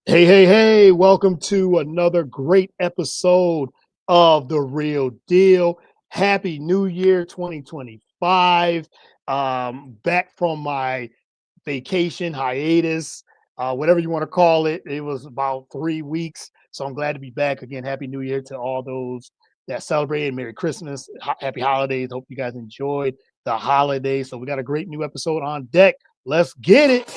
Hey, hey, hey, welcome to another great episode of The Real Deal. Happy New Year 2025. Back from my vacation, hiatus, whatever you want to call it. It was about 3 weeks. So I'm glad to be back again. Happy New Year to all those that celebrated. Merry Christmas. Happy holidays. Hope you guys enjoyed the holidays. So we got a great new episode on deck. Let's get it.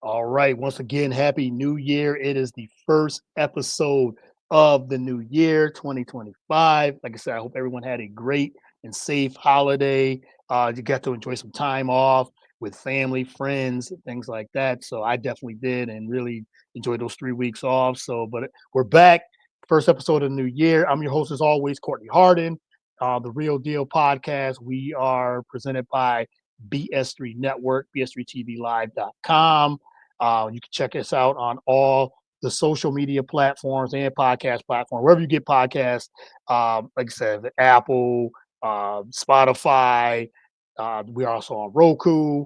All right. Once again, Happy New Year. It is the first episode of the new year, 2025. Like I said, I hope everyone had a great and safe holiday. You got to enjoy some time off with family, friends, things like that. So I definitely did and really enjoyed those 3 weeks off. So, but we're back. First episode of the new year. I'm your host, as always, Courtney Harden, the Real Deal podcast. We are presented by BS3 Network, bs3tvlive.com. You can check us out on all the social media platforms and podcast platforms, wherever you get podcasts. Like I said, the Apple, Spotify. We're also on Roku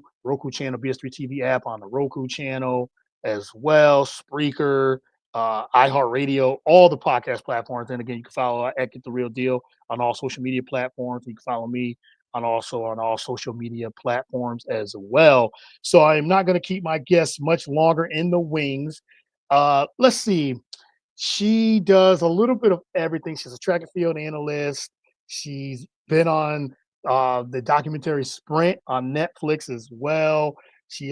channel, BS3 TV app on the Roku channel as well, Spreaker, iHeartRadio, all the podcast platforms. And again, you can follow at Get the Real Deal on all social media platforms. You can follow me on all social media platforms as well. So I am not going to keep my guests much longer in the wings. Let's see. She does a little bit of everything. She's a track and field analyst. She's been on the documentary Sprint on Netflix as well. She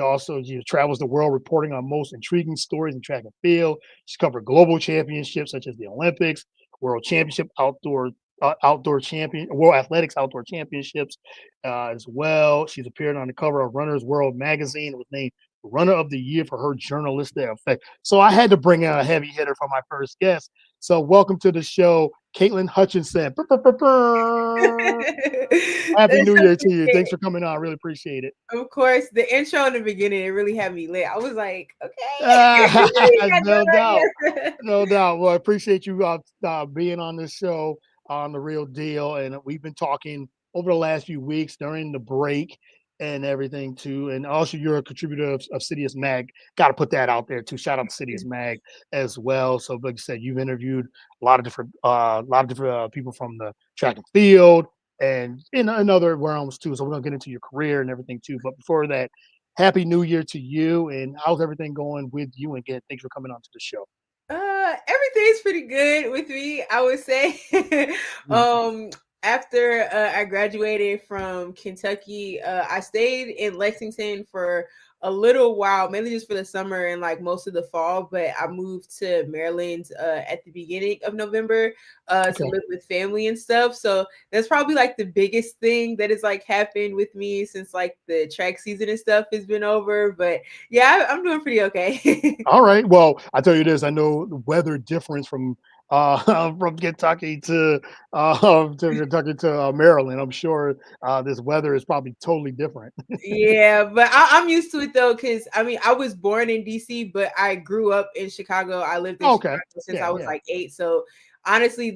travels the world reporting on most intriguing stories in track and field. She's covered global championships such as the Olympics, World Championship World Athletics Outdoor Championships as well. She's appeared on the cover of Runner's World magazine and was named Runner of the Year for her journalistic effect. So I had to bring out a heavy hitter for my first guest. So welcome to the show, Katelyn Hutchison. Happy That's New so Year to you. Thanks appreciate. for coming on. I really appreciate it. Of course, the intro in the beginning it really had me lit. I was like, okay, you got No doubt. that right. No doubt. Well, I appreciate you being on this show on The Real Deal. And we've been talking over the last few weeks during the break and everything too. And also, you're a contributor of Sidious Mag. Got to put that out there too. Shout out to Sidious Mag as well. So, like I said, you've interviewed a lot of different people from the track and field and in other realms too. So, we're gonna get into your career and everything too. But before that, Happy New Year to you, and how's everything going with you? And again, thanks for coming on to the show. Everything's pretty good with me, I would say. Mm. After I graduated from Kentucky, I stayed in Lexington for a little while, mainly just for the summer and like most of the fall. But I moved to Maryland at the beginning of November to Okay. live with family and stuff. So that's probably like the biggest thing that has like happened with me since like the track season and stuff has been over. But yeah, I'm doing pretty okay. All right. Well, I tell you this. I know the weather difference from from Kentucky to Maryland. I'm sure this weather is probably totally different. Yeah, but I'm used to it though, because I mean, I was born in DC, but I grew up in Chicago. I lived in Okay. Chicago since Yeah. I was Yeah. like 8. So honestly,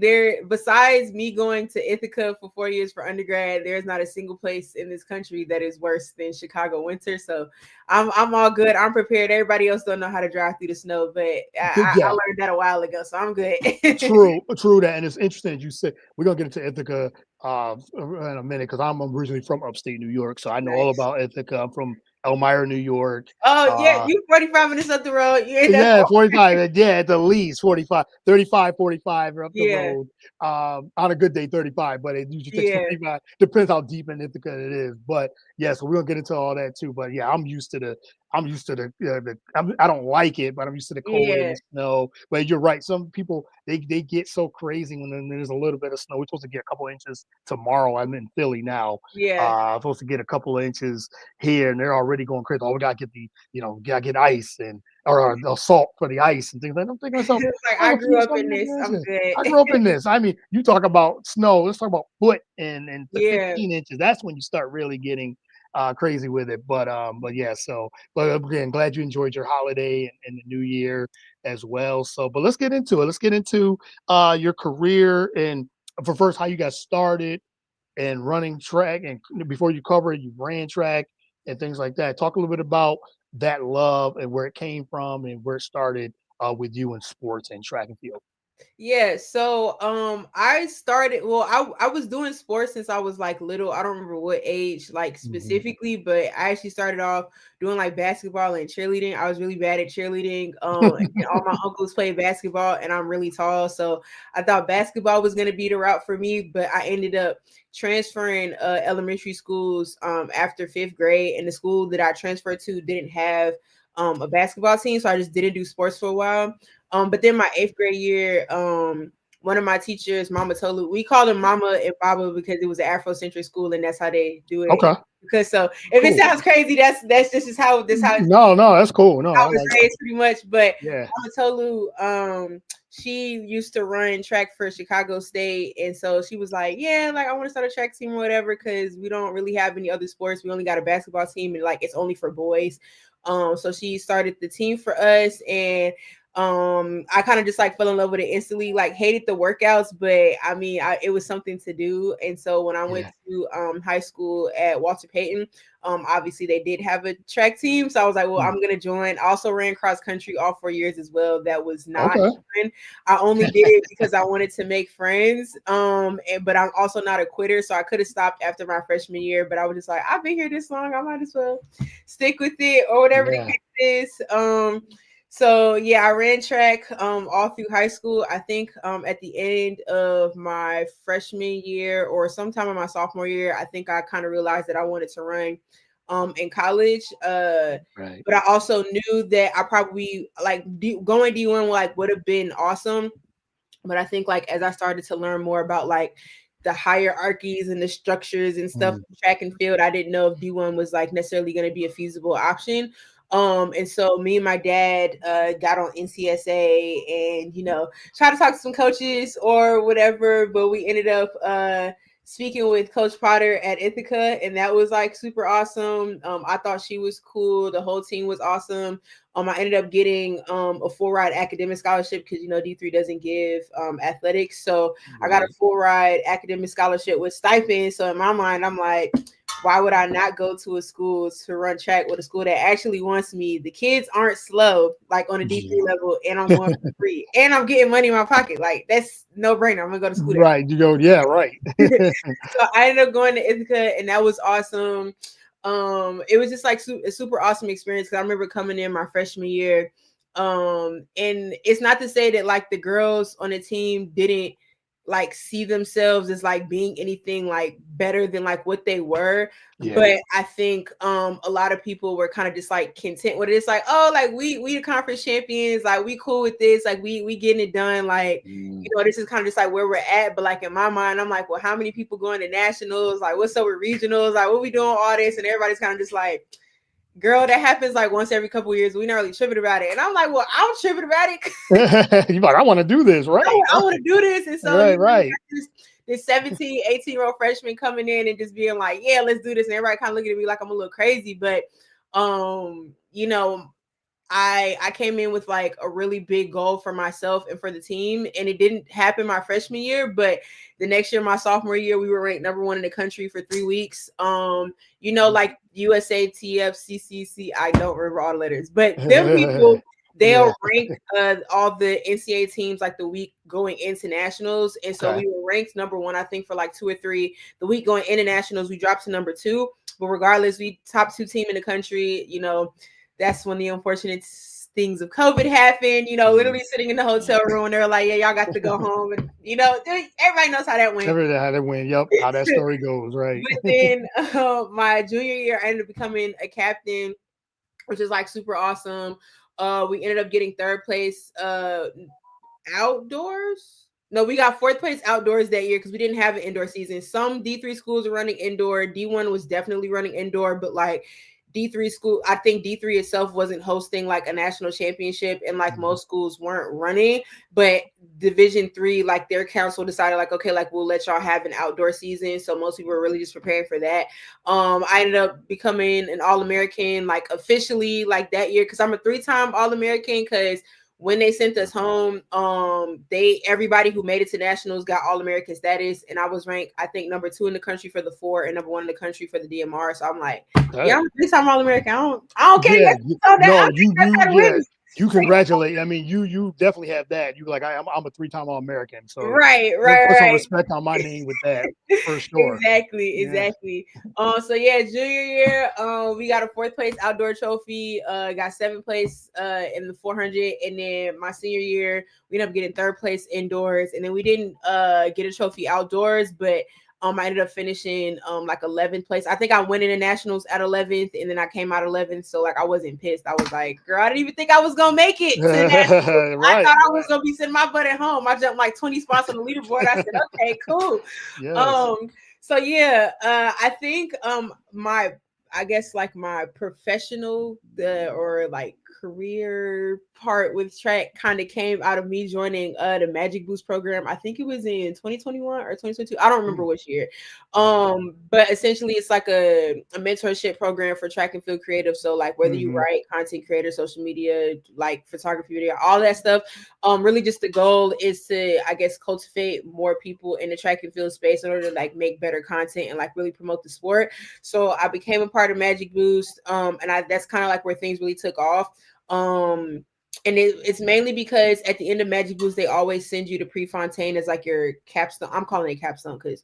besides me going to Ithaca for 4 years for undergrad, there's not a single place in this country that is worse than Chicago winter. So I'm all good. I'm prepared. Everybody else don't know how to drive through the snow, but I Yeah. learned that a while ago, so I'm good. True that, and it's interesting as you said. We're gonna get into Ithaca in a minute because I'm originally from upstate New York, so I know all Nice. about Ithaca. I'm from Elmira, New York. Oh yeah, Uh, you 45 minutes up the road. You know. Yeah, 45. Yeah, at the least 45, 35, 45 are up the Yeah, road. On a good day, 35, but it usually takes yeah. 45. Depends how deep in Ithaca it is. But yeah, so we're gonna get into all that too. But yeah, I'm used to I'm used to I don't like it, but I'm used to the cold and Yeah, the snow. But you're right. Some people they get so crazy when there's a little bit of snow. We're supposed to get a couple inches tomorrow. I'm in Philly now. yeah. I'm supposed to get a couple of inches here, and they're already going crazy. Oh, we gotta get gotta get ice and or salt for the ice and things like that. I'm thinking to myself, It's like, I have I a few grew up some in this. I'm good. I grew up in this. I mean, you talk about snow. Let's talk about foot and Yeah. 15 inches. That's when you start really getting crazy with it. But yeah. So, but again, glad you enjoyed your holiday and the New Year as well. So, but let's get into it. Let's get into your career and for first how you got started and running track and before you cover it, you ran track and things like that. Talk a little bit about that love and where it came from and where it started with you in sports and track and field. Yeah, so I started well, I was doing sports since I was like little. I don't remember what age like Mhm. specifically, but I actually started off doing like basketball and cheerleading. I was really bad at cheerleading. And all my uncles played basketball and I'm really tall, so I thought basketball was going to be the route for me, but I ended up transferring elementary schools after 5th grade, and the school that I transferred to didn't have a basketball team, so I just didn't do sports for a while. But then my 8th grade year, one of my teachers, Mama Tolu, we called him Mama and Baba because it was an Afrocentric school, and that's how they do it. Okay, Because so if it cool. sounds crazy, that's this is how No, no, that's cool. No, I I was like raised pretty much. But yeah. Mama Tolu, she used to run track for Chicago State, and so she was like, "Yeah, like I want to start a track team or whatever, because we don't really have any other sports. We only got a basketball team, and like it's only for boys." So she started the team for us, and I kind of just like fell in love with it instantly. Like hated the workouts, but I mean, it was something to do. And so when I went Yeah. to high school at Walter Payton, obviously they did have a track team, so I was like, well, Mm. I'm gonna join. I also ran cross country all 4 years as well. That was not Okay. fun. I only did it because I wanted to make friends. But I'm also not a quitter, so I could have stopped after my freshman year, but I was just like, I've been here this long, I might as well stick with it or whatever the Yeah. case is. So yeah, I ran track all through high school. I think at the end of my freshman year or sometime in my sophomore year, I think I kind of realized that I wanted to run in college. Right. But I also knew that I probably like going D1 like would have been awesome. But I think like as I started to learn more about like the hierarchies and the structures and stuff Mm. track and field, I didn't know if D1 was like necessarily going to be a feasible option. And so me and my dad got on NCSA and tried to talk to some coaches or whatever, but we ended up speaking with Coach Potter at Ithaca, and that was like super awesome. I thought she was cool. The whole team was awesome. I ended up getting a full ride academic scholarship because D3 doesn't give athletics, so I got a Right. full ride academic scholarship with stipend. So in my mind, I'm like, why would I not go to a school to run track with a school that actually wants me? The kids aren't slow like on a D3 Yeah. level, and I'm going for free, and I'm getting money in my pocket. Like that's no brainer. I'm gonna go to school there. Right. You go, yeah, right. So I ended up going to Ithaca, and that was awesome. It was just like a super awesome experience because I remember coming in my freshman year. And it's not to say that like the girls on the team didn't like see themselves as like being anything like better than like what they were, Yeah. but I think a lot of people were kind of just like content with it. It's like, oh, like we the conference champions, like we cool with this, like we getting it done, like Mm. this is kind of just like where we're at. But like in my mind, I'm like, well, how many people going to nationals? Like, what's up with regionals? Like, what we doing all this? And everybody's kind of just like, girl, that happens like once every couple of years. We not really tripping about it. And I'm like, well, I'm tripping about it. You like, I want to do this, right? I want to do this. And so, Right, right. this 17, 18-year-old freshman coming in and just being like, yeah, let's do this. And everybody kind of looking at me like I'm a little crazy. But, I came in with like a really big goal for myself and for the team, and it didn't happen my freshman year, but the next year, my sophomore year, we were ranked number 1 in the country for 3 weeks. Like USA, TF, CCC, I don't remember all the letters, but them people, Yeah. they'll rank all the NCAA teams like the week going into nationals, and so Okay. we were ranked number 1, I think, for like 2 or 3. The week going into nationals, we dropped to number 2, but regardless, we top 2 team in the country. That's when the unfortunate things of COVID happened, literally sitting in the Yeah. hotel room. And they're like, yeah, y'all got to go home. And, everybody knows how that went. Everything how they win. Yep. How that story goes, right? But then my junior year, I ended up becoming a captain which is like super awesome. We ended up getting third place outdoors. No, we got fourth place outdoors that year because we didn't have an indoor season. Some D3 schools are running indoor. D1 was definitely running indoor, but like D3 school, I think D3 itself wasn't hosting like a national championship, and like most schools weren't running. But Division 3, like their council decided, like, okay, like we'll let y'all have an outdoor season. So most people were really just preparing for that. I ended up becoming an All-American, like officially, like that year, because I'm a 3-time All-American. Because when they sent us home, everybody who made it to nationals got All-American status, and I was ranked, I think, number 2 in the country for the 4 and number 1 in the country for the DMR. So I'm like, yeah, I'm a 3-time All-American. I don't care. Yeah, no, Win. you congratulate. I mean, you definitely have that. You like, I'm a 3-time All-American, so Right. put some respect on my name with that for sure. Exactly. So yeah, junior year, we got a 4th place outdoor trophy. Got 7th place in the 400, and then my senior year, we ended up getting 3rd place indoors, and then we didn't get a trophy outdoors, but I ended up finishing like 11th place. I think I went in the nationals at 11th, and then I came out 11th. So like I wasn't pissed. I was like, girl, I didn't even think I was gonna make it to that. Right. I thought I was gonna be sitting my butt at home. I jumped like 20 spots on the leaderboard. I said, okay, cool. Yes. So yeah, I think I guess like my professional or like career part with track kind of came out of me joining the Magic Boost program. I think it was in 2021 or 2022. I don't remember which year. But essentially it's like a mentorship program for track and field creative. So like whether you write, content creator, social media, like photography, video, all that stuff, really just the goal is to, I guess, cultivate more people in the track and field space in order to like make better content and like really promote the sport. So I became a part of Magic Boost, and that's kind of like where things really took off. And it's mainly because at the end of Magic Boost, they always send you to Prefontaine as like your capstone. I'm calling it capstone because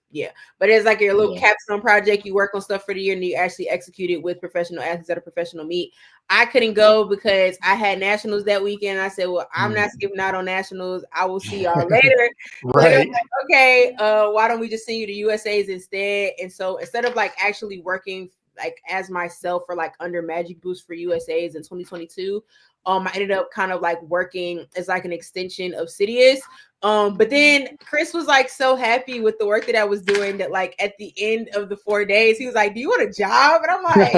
but it's like your little capstone project. You work on stuff for the year and you actually execute it with professional athletes at a professional meet. I couldn't go because I had nationals that weekend. I said, well, I'm not skipping out on nationals. I will see y'all later. Right. Like, okay, why don't we just send you to USA's instead? And so instead of like actually working like as myself or like under Magic Boost for USA's in 2022, I ended up kind of like working as like an extension of Sidious. But then Chris was like so happy with the work that I was doing that like at the end of the 4 days, he was like, do you want a job? And I'm like,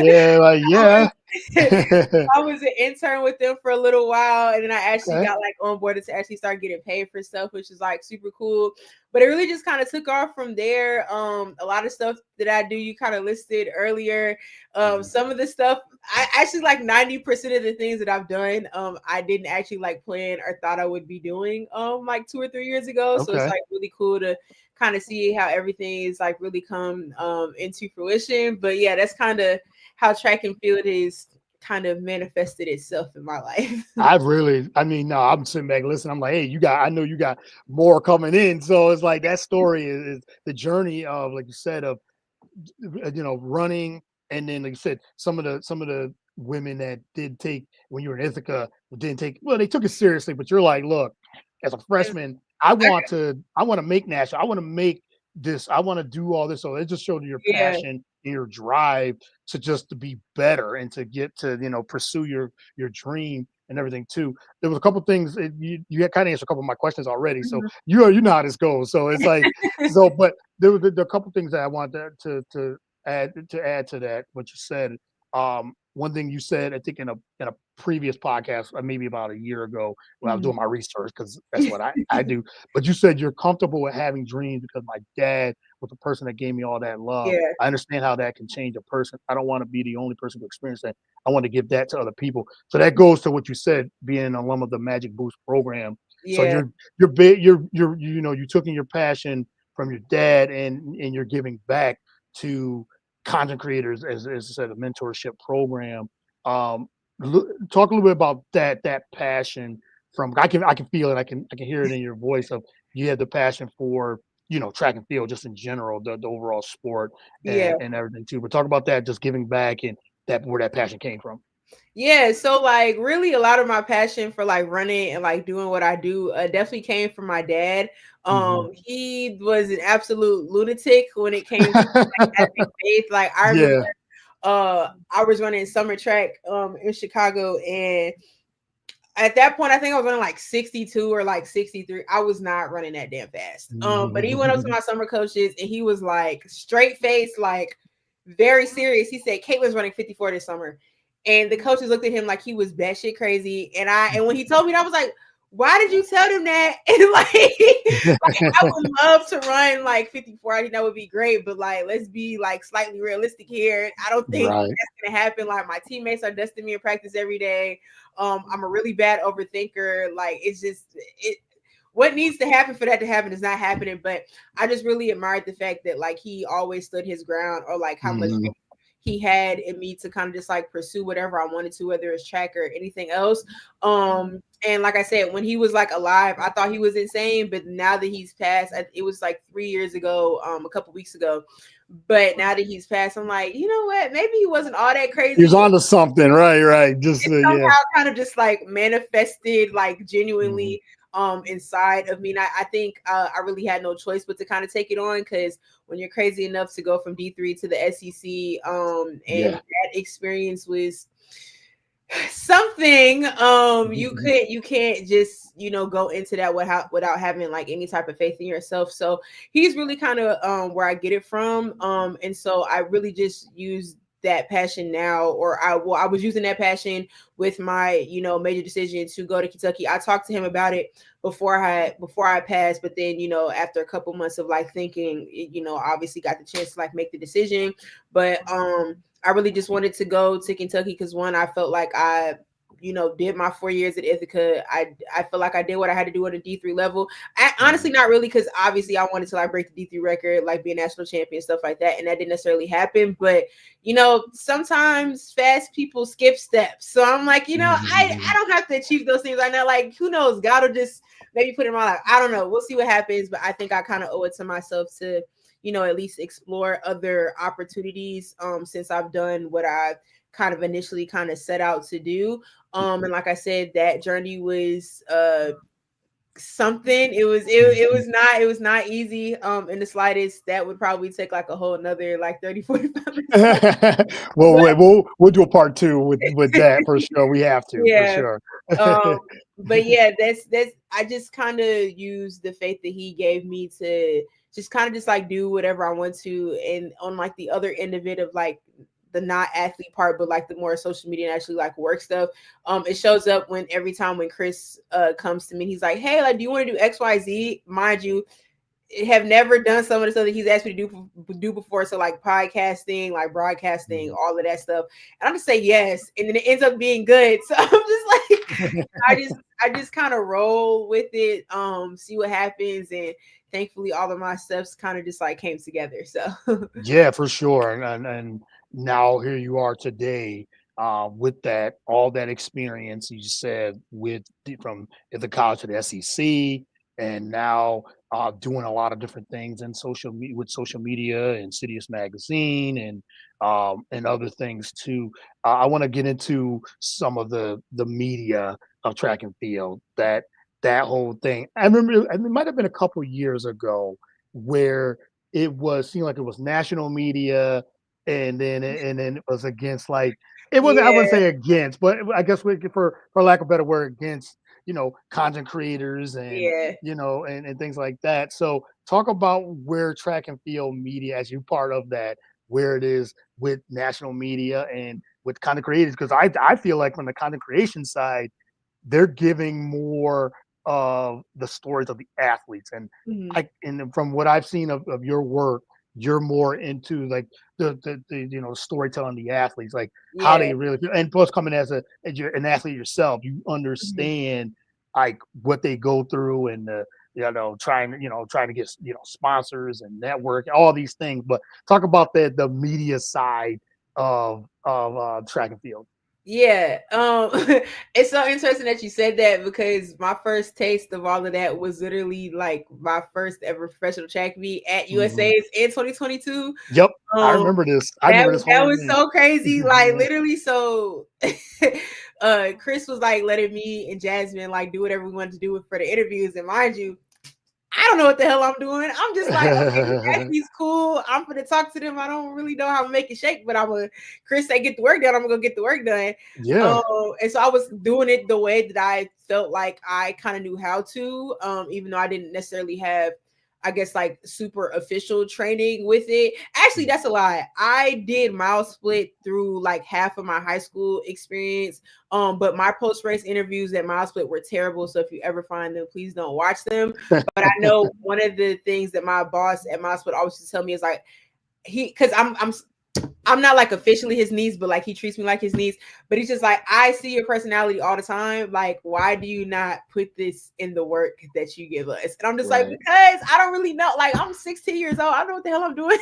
yeah. I was an intern with them for a little while, and then I actually got like onboarded to actually start getting paid for stuff, which is like super cool. But it really just kind of took off from there. A lot of stuff that I do, you kind of listed earlier. Some of the stuff, I actually like 90% of the things that I've done, I didn't actually like plan or thought I would be doing like 2 or 3 years ago. So it's like really cool to kind of see how everything is like really come into fruition. But yeah, that's kind of how track and field is kind of manifested itself in my life. I'm sitting back listening. I'm like, hey, I know you got more coming in. So it's like that story is the journey of, like you said, of running, and then like you said, some of the women that did take when you were in Ithaca didn't take, well, they took it seriously, but you're like, look, as a freshman, I want to make national. I want to make this. I want to do all this. So it just showed your passion and your drive to be better and to get to pursue your dream and everything too. There was a couple things you had kind of answered a couple of my questions already. So you know how this goes. So it's like but there were a couple things that I wanted to add to that what you said. One thing you said, I think in a previous podcast, maybe about a year ago, when I was doing my research, because that's what I do. But you said you're comfortable with having dreams because my dad was the person that gave me all that love. I understand how that can change a person. I don't want to be the only person to experience that. I want to give that to other people. So that goes to what you said, being an alum of the Magic Boost program. So you took in your passion from your dad and you're giving back to content creators as I said, a mentorship program. Talk a little bit about that passion from, I can feel it, I can hear it in your voice of you had the passion for track and field just in general, the overall sport and everything too. But talk about that, just giving back and where that passion came from. Yeah, so like really a lot of my passion for like running and like doing what I do definitely came from my dad. He was an absolute lunatic when it came to like, having faith. Like I remember I was running summer track in Chicago, and at that point, I think I was running like 62 or like 63. I was not running that damn fast. But he went up to my summer coaches and he was like straight face, like very serious. He said, Caitlin's running 54 this summer. And the coaches looked at him like he was batshit crazy. And when he told me that, I was like, why did you tell them that? And like I would love to run like 54. I think that would be great, but like let's be like slightly realistic here. I don't think Right. that's gonna happen. Like my teammates are dusting me in practice every day. I'm a really bad overthinker. Like it's just it. What needs to happen for that to happen is not happening. But I just really admired the fact that like he always stood his ground, or like how much Mhm. he had in me to kind of just like pursue whatever I wanted to, whether it's track or anything else. And like I said, when he was like alive, I thought he was insane. But now that he's passed, it was like 3 years ago, a couple weeks ago. But now that he's passed, I'm like, you know what? Maybe he wasn't all that He was crazy. on to something, right? Just It yeah. somehow kind of just like manifested like Mhm. genuinely inside of me. And I think I really had no choice but to kind of take it on, because when you're crazy enough to go from D3 to the SEC, and Yeah. that experience was something, you can't just go into that without having like any type of faith in yourself. So he's really kind of where I get it from, and so I really just use that passion now, or I was using that passion with my major decision to go to Kentucky. I talked to him about it before I passed, but then after a couple months of like thinking, obviously got the chance to like make the decision. But I really just wanted to go to Kentucky because, one, I felt like I did my 4 years at Ithaca. I feel like I did what I had to do at a D3 level. Honestly, not really, because obviously I wanted to like break the D3 record, like be a national champion, stuff like that, and that didn't necessarily happen. But sometimes fast people skip steps, so I'm like, I don't have to achieve those things right now. Like, who knows? God will just maybe put it in my life. I don't know. We'll see what happens. But I think I kind of owe it to myself to at least explore other opportunities, since I've done what I kind of initially kind of set out to do. And like I said, that journey was something. It was not easy in the slightest. That would probably take like a whole another like 30-45 minutes. Well, But we'll do a part two with that for sure. We have to for yeah. sure. Um, but yeah, that's I just kind of use the faith that he gave me to just kind of just like do whatever I want to. And on like the other end of it, of like the not athlete part, but like the more social media and actually like work stuff, it shows up when every time when Chris comes to me, he's like, hey, like, do you want to do XYZ? Mind you, have never done some of the stuff that he's asked me to do before. So like podcasting, like broadcasting, Mhm. all of that stuff. And I'm just say yes, and then it ends up being good. So I'm just like, I just kind of roll with it, see what happens, and thankfully all of my steps kind of just like came together. So Yeah, for sure. And now here you are today, with that all that experience you said from at the college to the SEC, and now doing a lot of different things in social media with social media and Citius Magazine and other things too. I want to get into some of the media of track and field, that whole thing. I remember it might have been a couple years ago where it was seemed like it was national media, and then it was against like it wasn't, I wouldn't yeah, say against, but I guess for lack of a better word, against content creators and yeah. and things like that. So talk about where track and field media, as you part of that, where it is with national media and with content creators, because I feel like from the content creation side, they're giving more of the stories of the athletes. And Mhm. from what I've seen of your work, you're more into like the storytelling the athletes, like how Yeah. they really feel. And plus, coming as you're an athlete yourself, you Mhm. understand like what they go through, and trying to get sponsors and network, all these things. But talk about the media side of track and field. Yeah, it's so interesting that you said that, because my first taste of all of that was literally like my first ever professional track meet at Mhm. USA's in 2022. Yep, I Um, remember this. I that remember this that whole was thing. so crazy, like literally. So, Chris was like letting me and Jasmine like do whatever we wanted to do for the interviews, and mind you, I don't know what the hell I'm doing. I'm just like, okay, these athletes cool. I'm gonna talk to them. I don't really know how to make it shake, but Chris say get the work done. I'm gonna go get the work done. Yeah. And so I was doing it the way that I felt like I kind of knew how to, even though I didn't necessarily have, I guess, like super official training with it. Actually, that's a lie. I did mile split through like half of my high school experience. But my post race interviews at mile split were terrible. So if you ever find them, please don't watch them. But I know one of the things that my boss at mile split always used to tell me is like because I'm not like officially his niece, but like he treats me like his niece. But he's just like, I see your personality all the time. Like, why do you not put this in the work that you give us? And I'm just like, because I don't really know. Like, I'm 16 years old. I don't know what the hell I'm doing.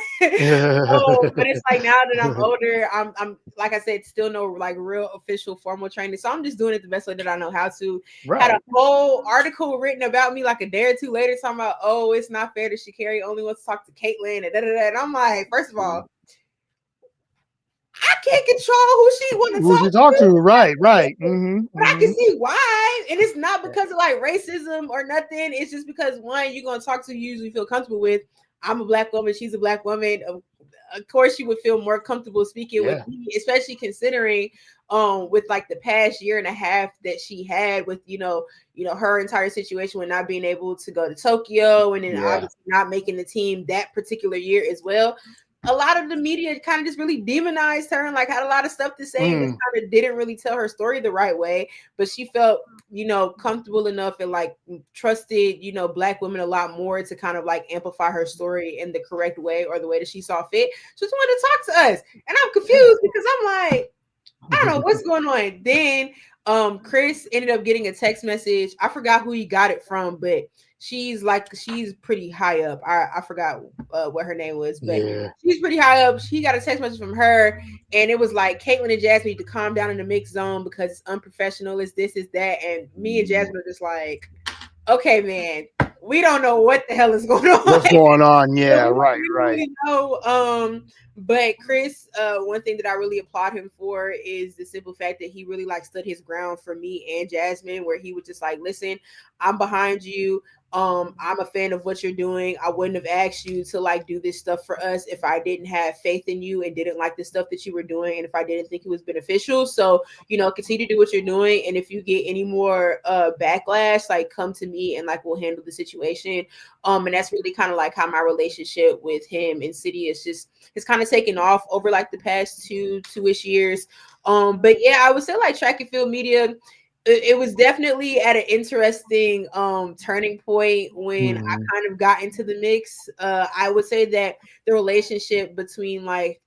But it's like now that I'm older, I'm like I said, still no like real official formal training. So I'm just doing it the best way that I know how to. Right. Had a whole article written about me like a day or two later, talking about, oh, it's not fair that Sha'Carri only wants to talk to Katelyn and da-da-da. And I'm like, first of all, I can't control who she want to Who talk you talk to? to. Right. Mm-hmm, But I can see why. And it's not because of like racism or nothing. It's just because one, you're gonna talk to who you usually feel comfortable with. I'm a black woman, she's a black woman. Of course, she would feel more comfortable speaking with me, especially considering with like the past year and a half that she had with her entire situation with not being able to go to Tokyo and then obviously not making the team that particular year as well. A lot of the media kind of just really demonized her and like had a lot of stuff to say and just kind of didn't really tell her story the right way. But she felt, comfortable enough and like trusted, black women a lot more to kind of like amplify her story in the correct way or the way that she saw fit. She just wanted to talk to us. And I'm confused because I'm like, I don't know what's going on. Then Chris ended up getting a text message. I forgot who he got it from, but she's pretty high up. I forgot what her name was, but she's pretty high up. She got a text message from her, and it was like Katelyn and Jasmine need to calm down in the mix zone because it's unprofessional. It's this, is that, and me and Jasmine are just like, okay, man, we don't know what the hell is going on. What's going on? Yeah, right. Really know. But Chris, one thing that I really applaud him for is the simple fact that he really like stood his ground for me and Jasmine, where he was just like, listen, I'm behind you. I'm a fan of what you're doing. I wouldn't have asked you to like do this stuff for us if I didn't have faith in you and didn't like the stuff that you were doing and if I didn't think it was beneficial. So, continue to do what you're doing. And if you get any more backlash, like come to me and like we'll handle the situation. And that's really kind of like how my relationship with him and City it's kind of taken off over like the past two-ish years. But yeah, I would say like track and field media, it was definitely at an interesting turning point when I kind of got into the mix. I would say that the relationship between like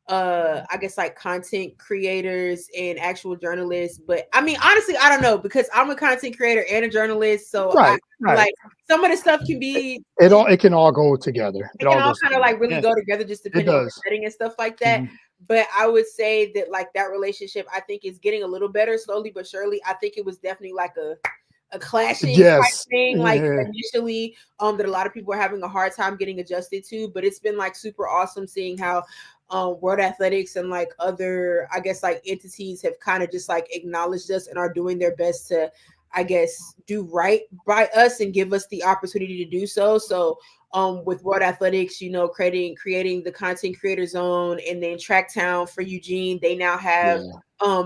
I guess like content creators and actual journalists, but I mean honestly I don't know because I'm a content creator and a journalist, so I like some of the stuff can be it can all go together. It can all kind of like really go together just depending on the setting and stuff like that. But I would say that like that relationship I think is getting a little better slowly but surely. I think it was definitely like a clashing type thing like initially that a lot of people are having a hard time getting adjusted to, but it's been like super awesome seeing how World Athletics and like other I guess like entities have kind of just like acknowledged us and are doing their best to I guess do right by us and give us the opportunity to do so. So with World Athletics, creating the content creator zone, and then Tracktown for Eugene, they now have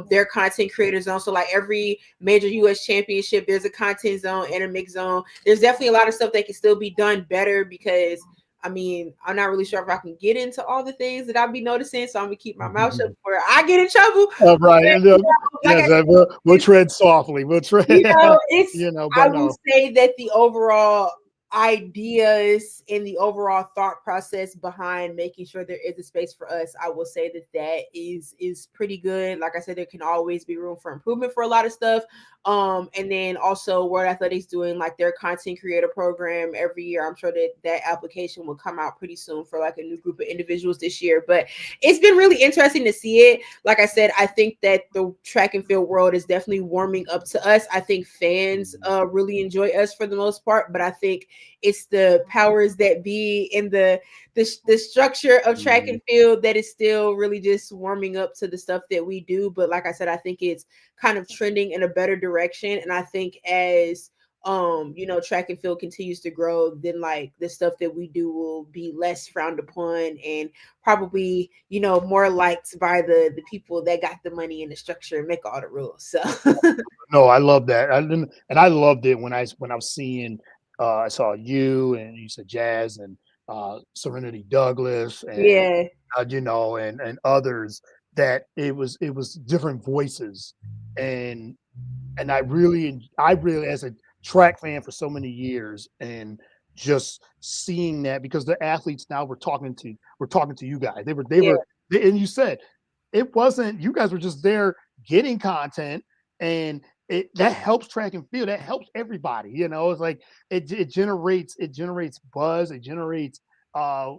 their content creator zone. So like every major US championship, there's a content zone and a mix zone. There's definitely a lot of stuff that can still be done better because I mean, I'm not really sure if I can get into all the things that I'll be noticing, so I'm gonna keep my mouth shut before I get in trouble. Right. We'll tread softly. We'll tread. I will say that the overall ideas and the overall thought process behind making sure there is a space for us, I will say that is pretty good. Like I said, there can always be room for improvement for a lot of stuff. And then also World Athletics doing like their content creator program every year. I'm sure that application will come out pretty soon for like a new group of individuals this year. But it's been really interesting to see it. Like I said, I think that the track and field world is definitely warming up to us. I think fans really enjoy us for the most part, but I think it's the powers that be in the structure of track and field that is still really just warming up to the stuff that we do. But like I said, I think it's kind of trending in a better direction. And I think as track and field continues to grow, then like the stuff that we do will be less frowned upon and probably, more liked by the people that got the money and the structure and make all the rules. So No, I love that. I didn't, and I loved it when I was seeing. I saw you and you said Jazz and Serenity Douglas and yeah, and others that it was different voices and I really as a track fan for so many years and just seeing that because the athletes now we're talking to you guys. yeah, And you said it wasn't you guys were just there getting content and that helps track and field. That helps everybody. It's like it generates buzz, it generates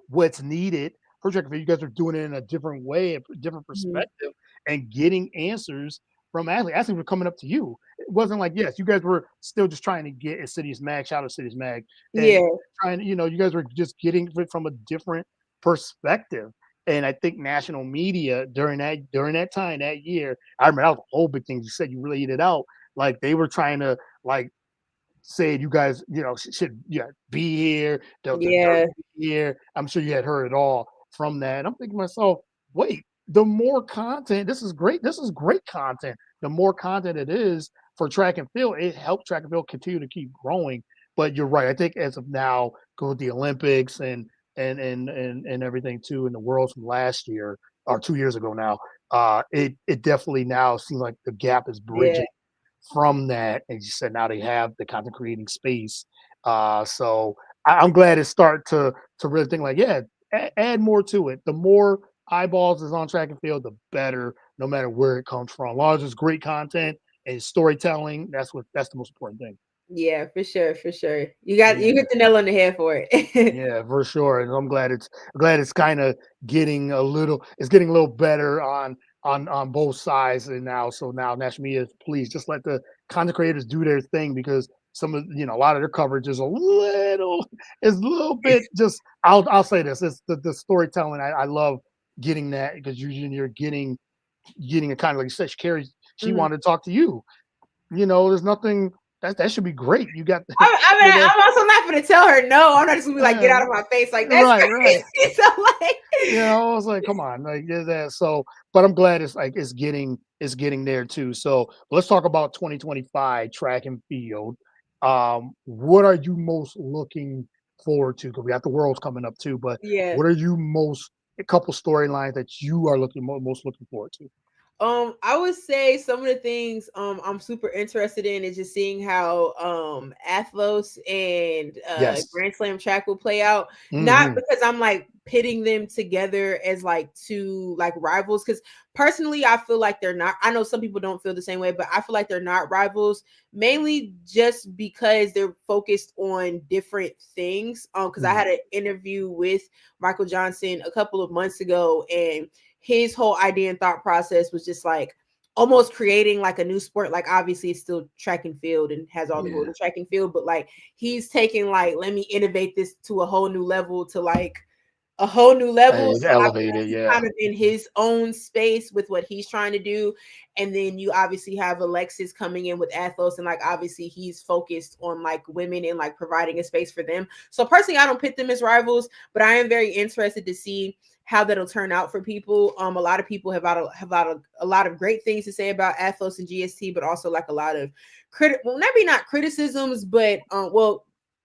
what's needed for track and field. You guys are doing it in a different way, a different mhm, perspective, and getting answers from athletes. Athletes were coming up to you. It wasn't like, yes, you guys were still just trying to get a Cities Mag, shout out Cities Mag, and yeah, trying, you guys were just getting it from a different perspective. And I think national media during that time that year, I remember that was a whole big thing. You said you laid it out like they were trying to like say you guys, should be here, the dirt yeah, be here. I'm sure you had heard it all from that. And I'm thinking to myself, wait, the more content, this is great. This is great content. The more content it is for track and field, it helps track and field continue to keep growing. But you're right. I think as of now, go with the Olympics and everything too, in the worlds from last year or 2 years ago now, it definitely now seems like the gap is yeah, bridging from that. As you said, now they have the content creating space. So I'm glad it start to really think like, yeah, add more to it. The more eyeballs is on track and field, the better, no matter where it comes from. As long as it's great content and storytelling, that's the most important thing. yeah, for sure, for sure. You Yeah. hit the nail on the head for it. Yeah, for sure, and I'm glad it's kinda getting a little better on both sides, and now national media, please just let the content creators do their thing because some of a lot of their coverage is a little bit just I'll say this, it's the storytelling, I love getting that because usually you're getting a kind of like you said, she Mhm. wanted to talk to you. There's nothing that should be great. You got I mean, you know I'm also not gonna tell her no. I'm not just gonna be like, get yeah, out of my face. Like that's right, right. crazy. So like, I was like, come on, like yeah, that. So, but I'm glad it's getting there too. So let's talk about 2025 track and field. What are you most looking forward to? Because we got the worlds coming up too. But yeah. what are you most a couple storylines that you are most looking forward to? I would say some of the things I'm super interested in is just seeing how Athlos and Yes. Grand Slam track will play out. Not Hmm. because I'm like pitting them together as like two like rivals, because personally I feel like they're not. I know some people don't feel the same way, but I feel like they're not rivals, mainly just because they're focused on different things. Because I Hmm. had an interview with Michael Johnson a couple of months ago, and his whole idea and thought process was just like almost creating like a new sport. Like obviously it's still track and field and has all the rules Yeah. of track and field, but like he's taking like, let me innovate this to a whole new level, to like a whole new level. Hey, So I feel like elevated. he's Yeah. kind of in his own space with what he's trying to do. And then you obviously have Alexis coming in with Athos, and like obviously he's focused on like women and like providing a space for them. So personally, I don't pit them as rivals, but I am very interested to see how that'll turn out for people. A lot of people have a lot of great things to say about Athos and GST, but also like a lot of well, maybe not criticisms, but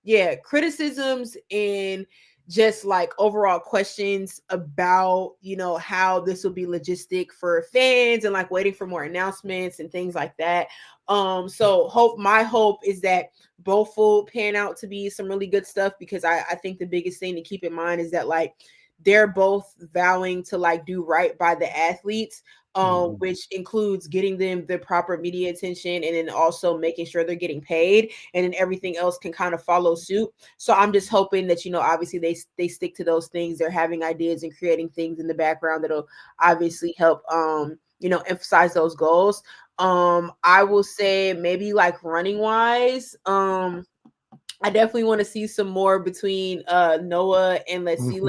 yeah, criticisms and just like overall questions about how this will be logistic for fans and like waiting for more announcements and things like that. So my hope is that both will pan out to be some really good stuff, because I think the biggest thing to keep in mind is that like they're both vowing to like do right by the athletes, Hmm. which includes getting them the proper media attention and then also making sure they're getting paid, and then everything else can kind of follow suit. So I'm just hoping that obviously they stick to those things. They're having ideas and creating things in the background that'll obviously help emphasize those goals. I will say maybe like running wise, I definitely want to see some more between Noah and Let's Hmm.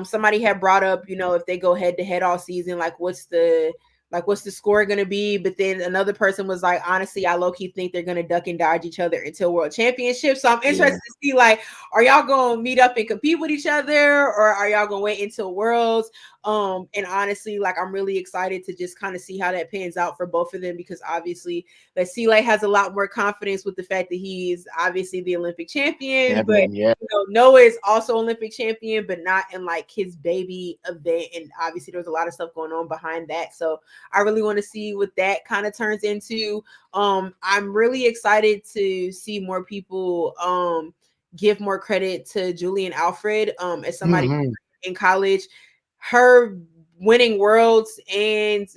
Somebody had brought up, if they go head to head all season, like what's the like, what's the score going to be? But then another person was like, honestly, I low key think they're going to duck and dodge each other until world championships. So I'm interested to see, like, are y'all going to meet up and compete with each other, or are y'all going to wait until worlds? And honestly, like, I'm really excited to just kind of see how that pans out for both of them, because obviously that Sele has a lot more confidence with the fact that he's obviously the Olympic champion, but Yeah. Noah is also Olympic champion, but not in like his baby event. And obviously there's a lot of stuff going on behind that. So I really want to see what that kind of turns into. I'm really excited to see more people give more credit to Julian Alfred as somebody in college. Her winning worlds and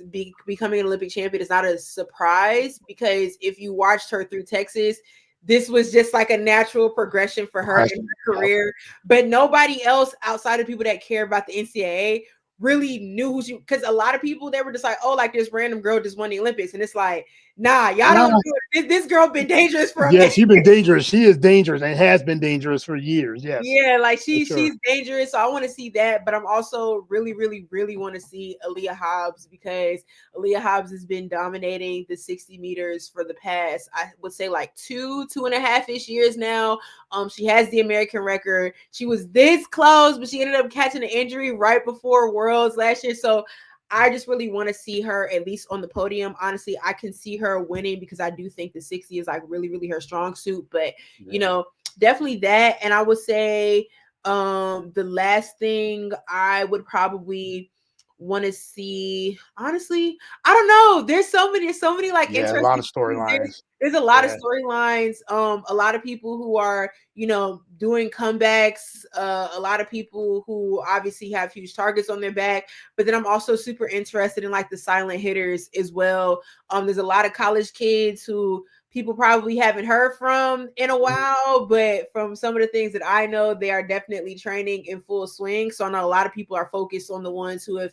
becoming an Olympic champion is not a surprise, because if you watched her through Texas, this was just like a natural progression for her in her career. But nobody else outside of people that care about the NCAA really knew who she, because a lot of people, they were just like, oh, like this random girl just won the Olympics. And it's like, nah, y'all don't do it. This girl been dangerous for a minute. She's been dangerous. She is dangerous and has been dangerous for years. Yes. Yeah, like she's dangerous. So I want to see that. But I'm also really, really, really want to see Aaliyah Hobbs, because Aaliyah Hobbs has been dominating the 60 meters for the past, I would say, like 2.5-ish years now. She has the American record. She was this close, but she ended up catching an injury right before Worlds last year. So I just really want to see her at least on the podium. Honestly, I can see her winning, because I do think the 60 is like really, really her strong suit. But definitely that. And I would say the last thing I would probably want to see, honestly, I don't know, there's so many like interesting, a lot of storylines. There's a lot of storylines, a lot of people who are doing comebacks, a lot of people who obviously have huge targets on their back. But then I'm also super interested in like the silent hitters as well. There's a lot of college kids who people probably haven't heard from in a while, but from some of the things that I know, they are definitely training in full swing. So I know a lot of people are focused on the ones who have,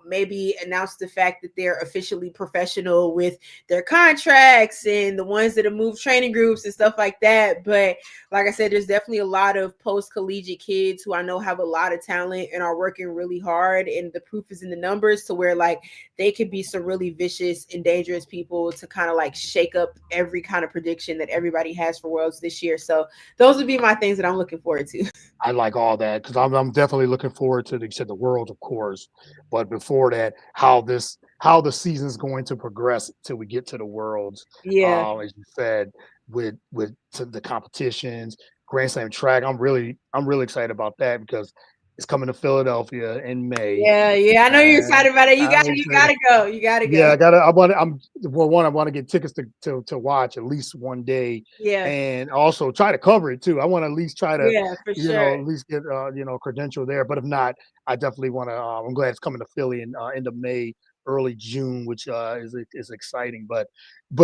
maybe announced the fact that they're officially professional with their contracts, and the ones that have moved training groups and stuff like that. But like I said, there's definitely a lot of post-collegiate kids who I know have a lot of talent and are working really hard. And the proof is in the numbers, to where like they could be some really vicious and dangerous people to kind of like shake up every kind of prediction that everybody has for Worlds this year. So those would be my things that I'm looking forward to. I like all that, because I'm definitely looking forward to the Worlds, of course. But before that, how the season is going to progress till we get to the Worlds. Yeah. As you said, with the competitions, Grand Slam track, I'm really excited about that, because it's coming to Philadelphia in May. Yeah. I know you're excited about it. You gotta go. Yeah, I want to get tickets to watch at least one day. Yeah. And also try to cover it too. I want to at least try to, for sure. at least get a credential there. But if not, I definitely want to. I'm glad it's coming to Philly in end of May, early June, which is exciting. But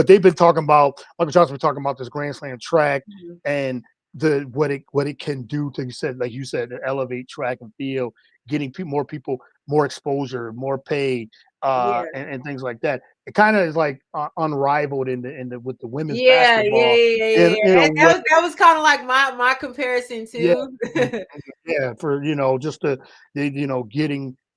they've been talking about, Michael Johnson been talking about this Grand Slam track and what it can do to, like you said, elevate track and field, getting more people, more exposure, more pay, and things like that. It kind of is like unrivaled in the with the women's basketball. That was kind of like my comparison too. Yeah, for just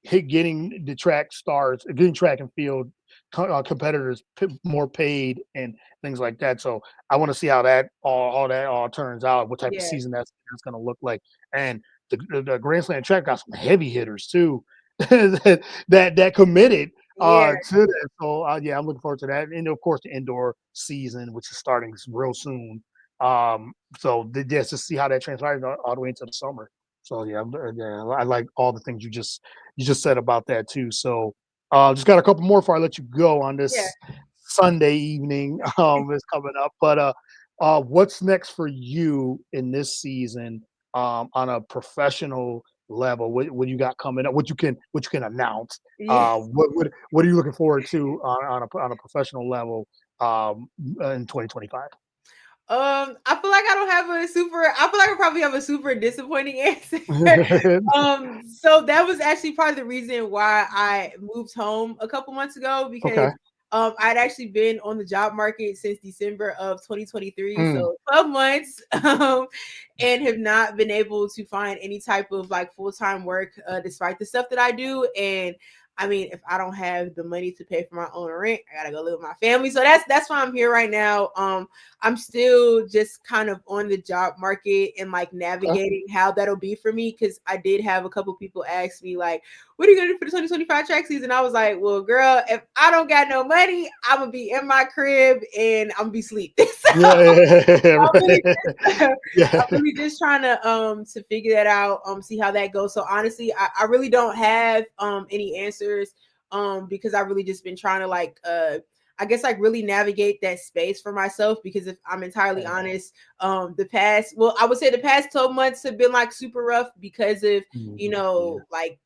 getting the track stars, getting track and field competitors more paid and things like that. So I want to see how that all turns out, what type of season that's going to look like. And the Grand Slam track got some heavy hitters too that committed to that. So I'm looking forward to that. And of course the indoor season, which is starting real soon. So just to see how that transpires all the way into the summer. So I like all the things you just said about that too. So just got a couple more before I let you go on this Sunday evening. Is coming up, but what's next for you in this season on a professional level? What you got coming up? What you can announce? What are you looking forward to on a professional level in 2025? I feel like I probably have a super disappointing answer. So that was actually part of the reason why I moved home a couple months ago, because I'd actually been on the job market since December of 2023, so 12 months, and have not been able to find any type of like full-time work, despite the stuff that I do. And I mean, if I don't have the money to pay for my own rent, I gotta go live with my family. So that's why I'm here right now. I'm still just kind of on the job market and like Okay. navigating how that'll be for me, because I did have a couple people ask me like, what are you gonna do for the 2025 track season? I was like, well, girl, if I don't got no money, I'm gonna be in my crib and I'm gonna be sleep. So Yeah, I'm really right. just, Yeah. I'm really just trying to figure that out, see how that goes. So honestly, I really don't have any answers, because I really just been trying to like I guess like really navigate that space for myself, because if I'm entirely honest, I would say the past 12 months have been like super rough because of, Yeah. like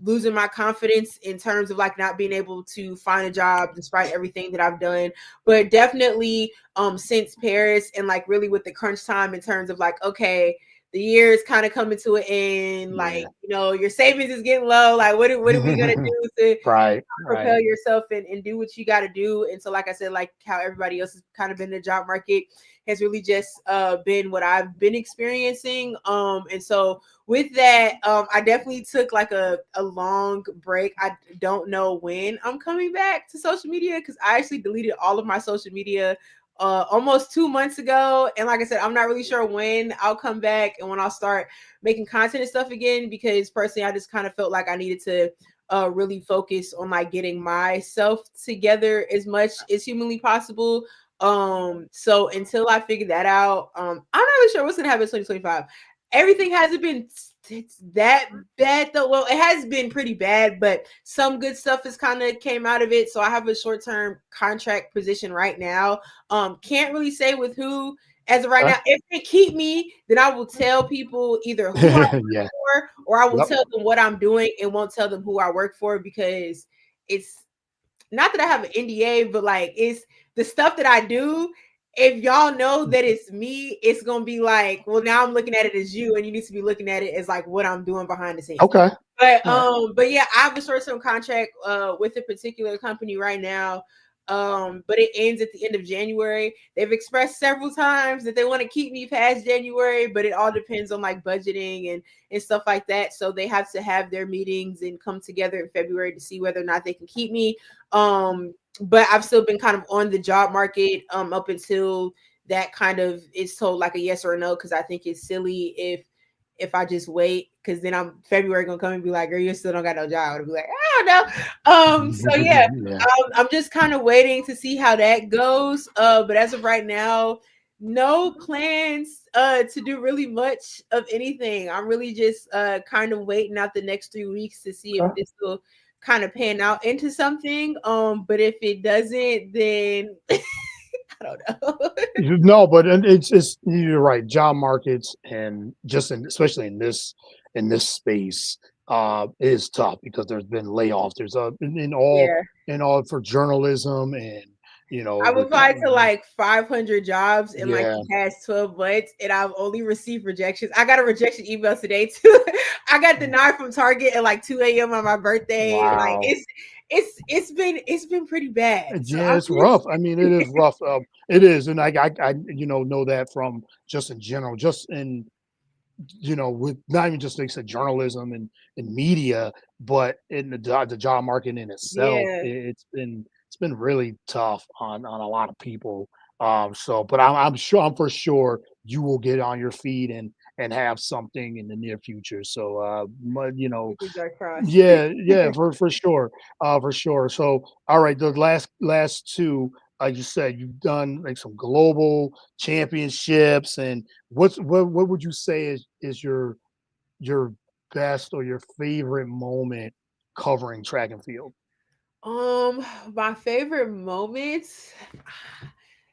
losing my confidence in terms of like not being able to find a job despite everything that I've done. But definitely since Paris, and like really with the crunch time in terms of like, okay, the year is kind of coming to an end, Yeah. like, your savings is getting low, like what are we gonna do to Right. Right. propel yourself and do what you got to do. And so, like I said, like how everybody else has kind of been in the job market, has really just been what I've been experiencing. And so with that, I definitely took like a long break. I don't know when I'm coming back to social media, because I actually deleted all of my social media almost 2 months ago. And like I said, I'm not really sure when I'll come back and when I'll start making content and stuff again, because personally I just kind of felt like I needed to really focus on like getting myself together as much as humanly possible. So until I figure that out, I'm not really sure what's gonna happen in 2025. Everything hasn't been it's that bad though. Well, it has been pretty bad, but some good stuff has kind of came out of it. So I have a short-term contract position right now. Can't really say with who as of right Okay. now. If they keep me, then I will tell people either who I Yeah. or I will Yep. tell them what I'm doing and won't tell them who I work for, because it's not that I have an NDA, but like it's the stuff that I do. If y'all know that it's me, it's gonna be like, well, now I'm looking at it as you, and you need to be looking at it as like what I'm doing behind the scenes. Okay. All right. But yeah, I have a short-term contract with a particular company right now. But it ends at the end of January. They've expressed several times that they want to keep me past January, but it all depends on like budgeting and stuff like that. So they have to have their meetings and come together in February to see whether or not they can keep me. But I've still been kind of on the job market up until that kind of is told like a yes or a no, because I think it's silly if I just wait, because then I'm February gonna come and be like, girl, you still don't got no job. I'll be like, I don't know. So yeah, Yeah. I'm just kind of waiting to see how that goes. But as of right now, no plans to do really much of anything. I'm really just kind of waiting out the next 3 weeks to see if Okay. this will kind of pan out into something. But if it doesn't, then I don't know. No, but it's you're right. Job markets and just especially in this space is tough because there's been layoffs. There's Yeah. in all for journalism and I've with applied to like 500 jobs in like yeah. the past 12 months, and I've only received rejections. I got a rejection email today too. I got denied from Target at like 2 a.m. on my birthday. Like Wow. it's been pretty bad. So Yeah, I'm it's rough. I mean, it is rough. It is, and I know that from just in general, just in with not even just like I said, journalism and media, but in the job market in itself, yeah, it's been really tough on a lot of people. So, but I'm sure I'm for sure you will get on your feet and have something in the near future. So, fingers are crossed. yeah, yeah, for sure, for sure. So, all right, the last two, like you said, you've done like some global championships, and what would you say is your best or your favorite moment covering track and field? My favorite moments.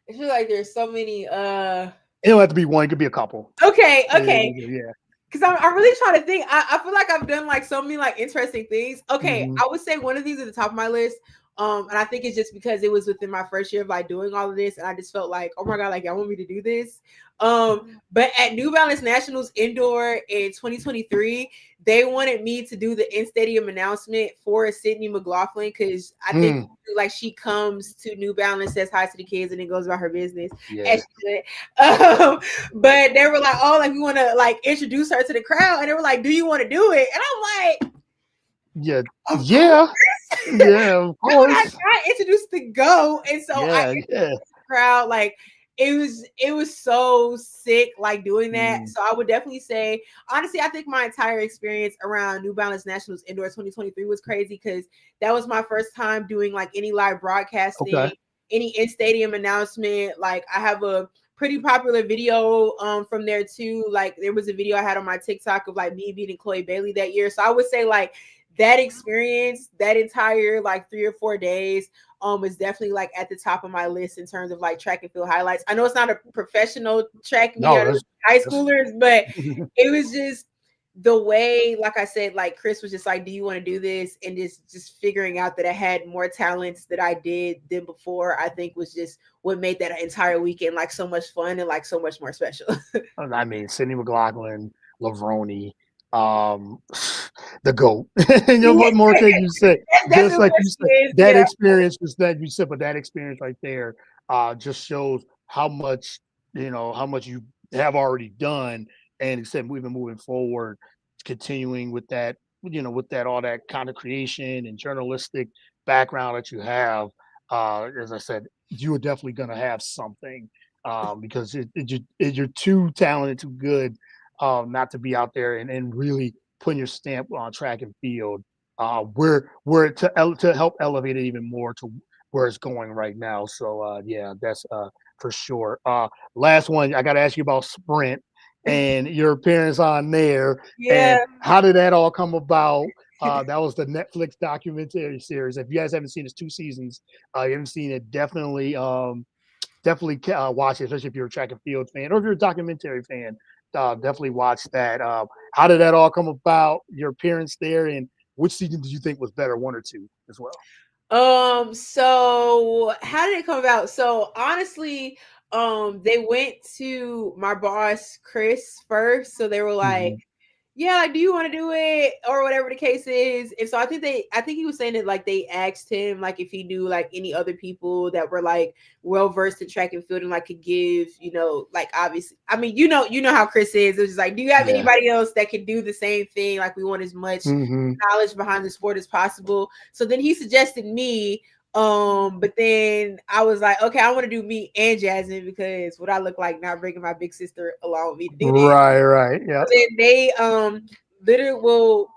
I feel like there's so many. It don't have to be one; it could be a couple. Okay, okay. Yeah. Because I'm really trying to think. I feel like I've done like so many like interesting things. Okay, Hmm. I would say one of these at the top of my list. And I think it's just because it was within my first year of like doing all of this, and I just felt like, oh my god, like y'all want me to do this. But at New Balance Nationals Indoor in 2023, they wanted me to do the in stadium announcement for Sydney McLaughlin, because I think Mm, like she comes to New Balance, says hi to the kids, and then goes about her business yeah. as she should. But they were like, oh, like we want to like introduce her to the crowd, and they were like, do you want to do it? And I'm like, Yeah, Of yeah, course. yeah, of When I course. got introduced to Go, and so I Yeah, yeah. crowd like it was so sick like doing that. Mm, So I would definitely say honestly I think my entire experience around New Balance Nationals Indoor 2023 was crazy because that was my first time doing like any live broadcasting, okay. any in stadium announcement. Like I have a pretty popular video from there too. Like there was a video I had on my TikTok of like me beating Chloe Bailey that year. So I would say like that experience, that entire like 3 or 4 days is definitely like at the top of my list in terms of like track and field highlights. I know it's not a professional track meet, I No, know it's high that's schoolers, but it was just the way, like I said, like Chris was just like, "Do you want to do this?" And just figuring out that I had more talents that I did than before, I think was just what made that entire weekend like so much fun and like so much more special. I mean, Sidney McLaughlin, Lavroni, um, the GOAT. You know, what more can you say? That's Just definitely like what you she said, is. that Yeah. experience is that you said, but that experience right there just shows how much, how much you have already done. And except even moving forward, continuing with that, with that, all that kind of creation and journalistic background that you have. As I said, you are definitely going to have something because you're too talented, too good not to be out there and really putting your stamp on track and field. We're to help elevate it even more to where it's going right now. So yeah, that's for sure. Last one, I got to ask you about Sprint and your appearance on there, and Yeah. how did that all come about? That was the Netflix documentary series. If you guys haven't seen, it's 2 seasons. You haven't seen it, definitely watch it, especially if you're a track and field fan or if you're a documentary fan. Definitely watch that. How did that all come about? Your appearance there, and which season did you think was better, one or two, as well? So how did it come about? So honestly, they went to my boss Chris first. So they were like, Mhm. yeah, like, do you want to do it or whatever the case is? And so I think he was saying that like they asked him like if he knew like any other people that were like well versed in track and field and like could give, like obviously, I mean, you know how Chris is. It was just like, do you have Yeah. anybody else that could do the same thing? Like we want as much Hmm. knowledge behind the sport as possible. So then he suggested me. But then I was like, okay, I want to do me and Jasmine because what I look like not bringing my big sister along with me to do this. Right. Right. Yeah. Then they literally will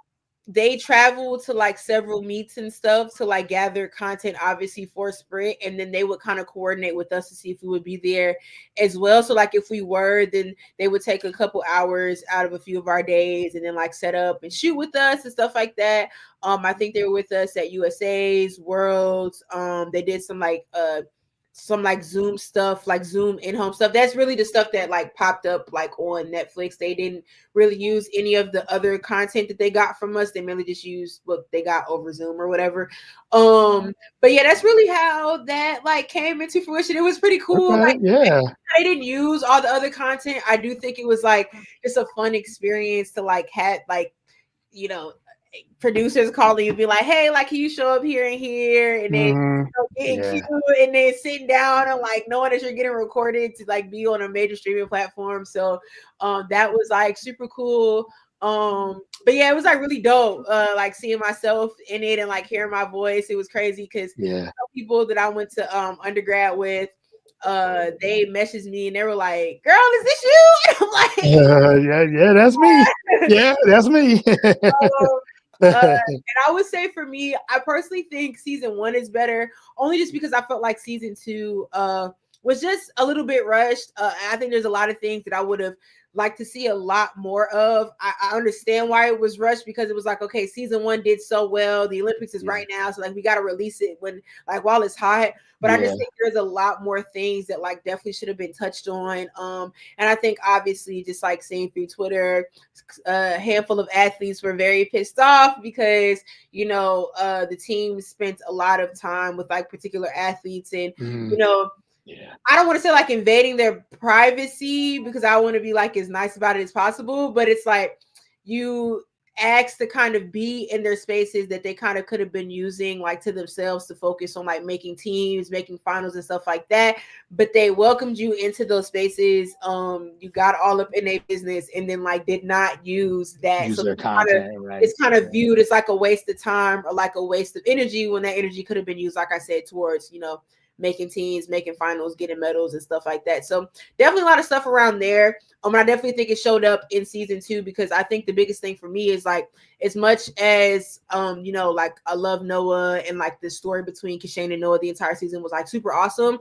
they travel to like several meets and stuff to like gather content obviously for Sprint, and then they would kind of coordinate with us to see if we would be there as well. So like if we were, then they would take a couple hours out of a few of our days and then like set up and shoot with us and stuff like that. I think they were with us at USA's Worlds. They did some like Zoom stuff, like Zoom in-home stuff. That's really the stuff that like popped up like on Netflix. They didn't really use any of the other content that they got from us. They mainly just used what they got over Zoom or whatever. But yeah, that's really how that like came into fruition. It was pretty cool. Okay. Like Yeah. I didn't use all the other content. I do think it was like just a fun experience to like have like, you know, producers calling you, be like, hey, like, can you show up here and here? And then Hmm. getting cute Yeah. and then sitting down and like knowing that you're getting recorded to like be on a major streaming platform. So that was like super cool. But yeah, it was like really dope. Like seeing myself in it and like hearing my voice. It was crazy because Yeah. people that I went to undergrad with, they messaged me and they were like, girl, is this you? And I'm like, Yeah. Yeah. That's me. Yeah. That's me. um, and I would say for me, I personally think season one is better, only just because I felt like season two was just a little bit rushed. I think there's a lot of things that I would have liked to see a lot more of. I understand why it was rushed because it was like, okay, season one did so well. The Olympics is Yeah. right now, so like we got to release it when like while it's hot. But I Yeah. just think there's a lot more things that like definitely should have been touched on. And I think obviously just like seeing through Twitter, a handful of athletes were very pissed off because the team spent a lot of time with like particular athletes, and Mm. you know Yeah. I don't want to say like invading their privacy because I want to be like as nice about it as possible, but it's like you asked to kind of be in their spaces that they kind of could have been using like to themselves to focus on like making teams, making finals and stuff like that. But they welcomed you into those spaces. You got all up in their business and then like did not use that. Use So their content, right? it's kind of viewed as like a waste of time or like a waste of energy when that energy could have been used, like I said, towards, making teams, making finals, getting medals and stuff like that. So definitely a lot of stuff around there. I definitely think it showed up in season 2 because I think the biggest thing for me is like as much as like I love Noah and like the story between Kashane and Noah the entire season was like super awesome.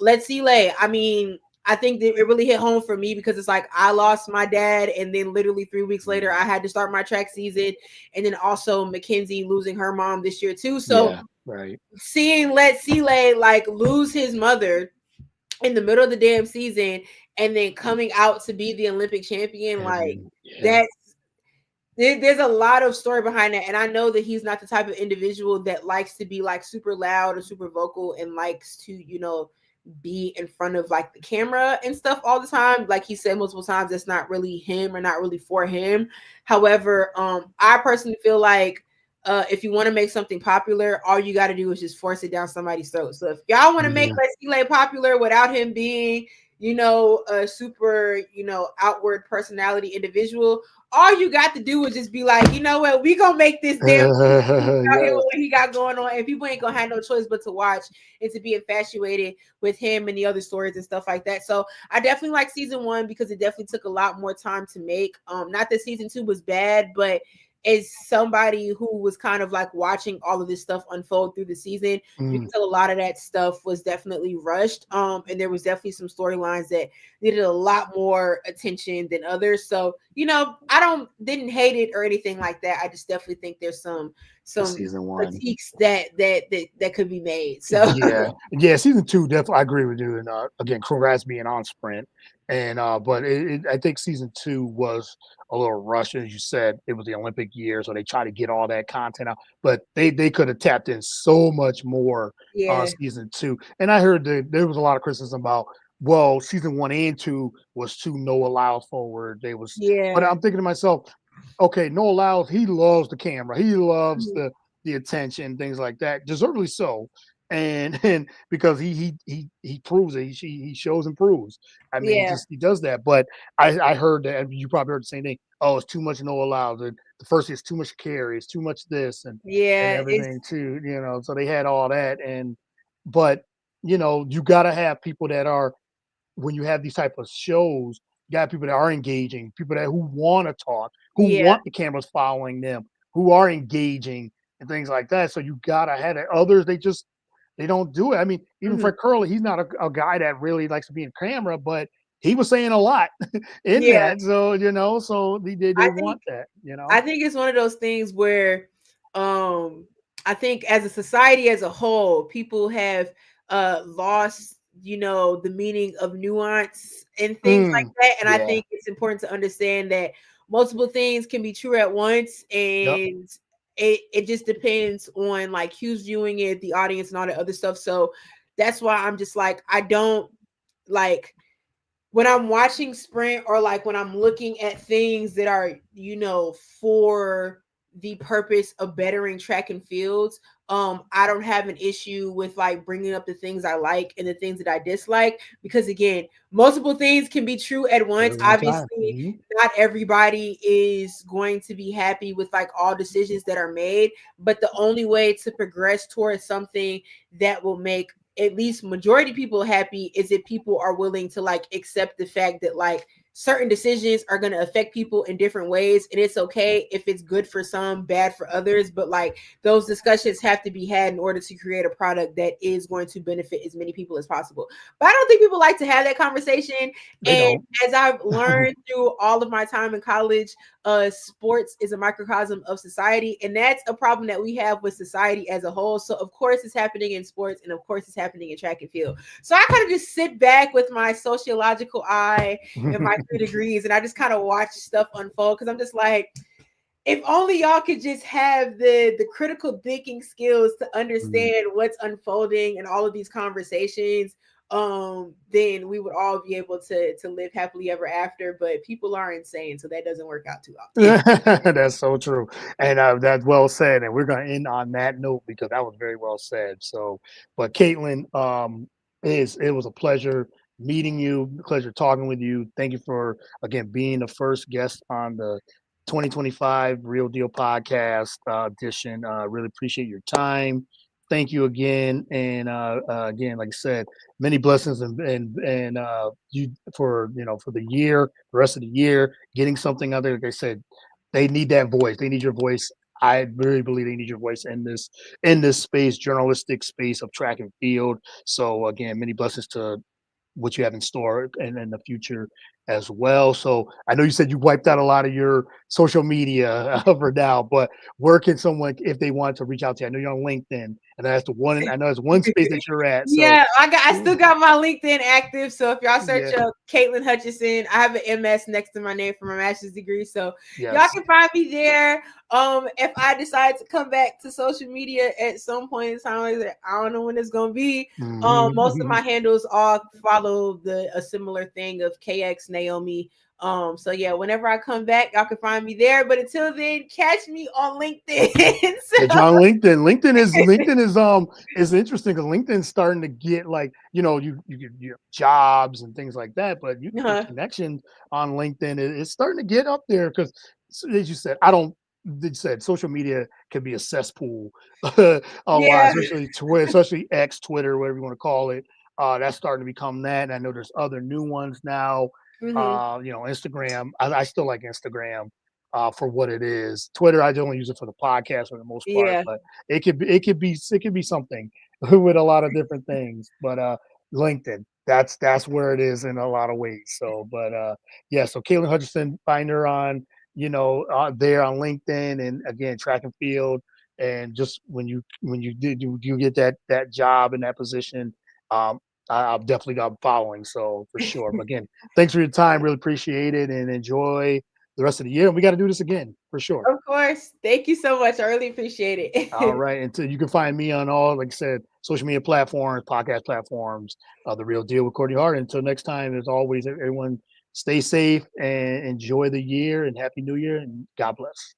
Let's see, Lay. I mean, I think that it really hit home for me because it's like I lost my dad, and then literally 3 weeks later, I had to start my track season, and then also Mackenzie losing her mom this year too. So Yeah, right. seeing Let's See Lay like lose his mother in the middle of the damn season, and then coming out to be the Olympic champion, like Yeah. that's there's a lot of story behind that. And I know that he's not the type of individual that likes to be like super loud or super vocal and likes to, be in front of like the camera and stuff all the time. Like he said multiple times, that's not really him or not really for him. However, I personally feel like if you want to make something popular, all you got to do is just force it down somebody's throat. So if y'all want to make Yeah. Let's See Lay popular without him being, a super, outward personality individual, all you got to do is just be like, you know what, we gonna make this damn out here Yes. with what he got going on, and people ain't gonna have no choice but to watch and to be infatuated with him and the other stories and stuff like that. So I definitely like season 1 because it definitely took a lot more time to make. Not that season 2 was bad, but as somebody who was kind of like watching all of this stuff unfold through the season, you can tell a lot of that stuff was definitely rushed. And there was definitely some storylines that needed a lot more attention than others. So, I didn't hate it or anything like that. I just definitely think there's some Season 1. critiques that could be made. So Yeah. Season 2, definitely, I agree with you. And again, congrats being on Sprint. And but I think season 2 was a little rushed, as you said. It was the Olympic year, so they try to get all that content out. But they could have tapped in so much more on yeah, season 2. And I heard that there was a lot of criticism about, well, season 1 and 2 was too Noah Lyles forward. But yeah, I'm thinking to myself, okay, Noah Lyles, he loves the camera, he loves mhm, the attention, things like that, deservedly so. And because he proves it, he shows and proves. I mean, yeah, he does that. But I heard that, and you probably heard the same thing. Oh, it's too much Noah Lyles. The first is too much carry, it's too much this and yeah. everything too. So they had all that, but you got to have people that are, when you have these type of shows, you got people that are engaging, people that who want to talk, who Yeah. want the cameras following them, who are engaging and things like that. So you gotta have it. Others, they don't do it. I mean, even Mhm. Fred Curley, he's not a guy that really likes to be in camera, but he was saying a lot in Yeah. that. So so they I think want that. I think it's one of those things where um I think as a society as a whole, people have lost, the meaning of nuance and things like Mm, that. And I yeah. think it's important to understand that multiple things can be true at once, Yep. and it just depends on like who's viewing it, the audience and all that other stuff. So that's why I'm just like, I don't like when I'm watching sprint or like when I'm looking at things that are, for the purpose of bettering track and fields, I don't have an issue with like bringing up the things I like and the things that I dislike, because again, multiple things can be true at once. At one time. Obviously, not everybody is going to be happy with like all decisions that are made, but the only way to progress towards something that will make at least majority people happy is if people are willing to like accept the fact that like certain decisions are going to affect people in different ways, and it's okay if it's good for some, bad for others, but like those discussions have to be had in order to create a product that is going to benefit as many people as possible. But I don't think people like to have that conversation. They And don't. as I've learned through all of my time in college, sports is a microcosm of society, and that's a problem that we have with society as a whole. So of course it's happening in sports, and of course it's happening in track and field. So I kind of just sit back with my sociological eye and my 3 degrees, and I just kind of watch stuff unfold, because I'm just like, if only y'all could just have the critical thinking skills to understand what's unfolding and all of these conversations, then we would all be able to live happily ever after. But people are insane, so that doesn't work out too often. That's so true. And that's well said. And we're going to end on that note because that was very well said. So, but Caitlin, it was a pleasure meeting you, pleasure talking with you. Thank you for, again, being the first guest on the 2025 Real Deal podcast edition. Really appreciate your time. Thank you again. And again, like I said, many blessings and you for, for the year, the rest of the year, getting something out there. Like I said, they need that voice. They need your voice. I really believe they need your voice in this space, journalistic space of track and field. So again, many blessings to what you have in store and in the future as well. So I know you said you wiped out a lot of your social media for now, but where can someone, if they want to reach out to you? I know you're on LinkedIn, and that's the one. I know that's one space that you're at. So Yeah, I still got my LinkedIn active. So if y'all search yeah, up Katelyn Hutchison, I have an MS next to my name for my master's degree. So y'all yes. can find me there. If I decide to come back to social media at some point in time, like I don't know when it's gonna be. Most of my handles all follow a similar thing of KX Naomi. So yeah, whenever I come back, y'all can find me there. But until then, catch me on LinkedIn. Get you on LinkedIn. LinkedIn is interesting because LinkedIn's starting to get like, you get jobs and things like that, but you can get connections on LinkedIn. It's starting to get up there because, as you said, social media can be a cesspool a lot, Yeah. especially Twitter, especially X, Twitter, whatever you want to call it. That's starting to become that. And I know there's other new ones now. Mm-hmm. Instagram. I still like Instagram for what it is. Twitter, I only use it for the podcast for the most part, Yeah. but it could be something with a lot of different things. But LinkedIn, that's where it is in a lot of ways. So, but yeah, so Katelyn Hutchison, find her on there on LinkedIn, and again, track and field. And just when you get that job in that position, um, I'll definitely got following. So for sure. But again, thanks for your time. Really appreciate it, and enjoy the rest of the year. And we got to do this again for sure. Of course. Thank you so much. I really appreciate All it. right. And so you can find me on all, like I said, social media platforms, podcast platforms, The Real Deal with Courtney Hart. Until next time, as always, everyone stay safe and enjoy the year and Happy New Year and God bless.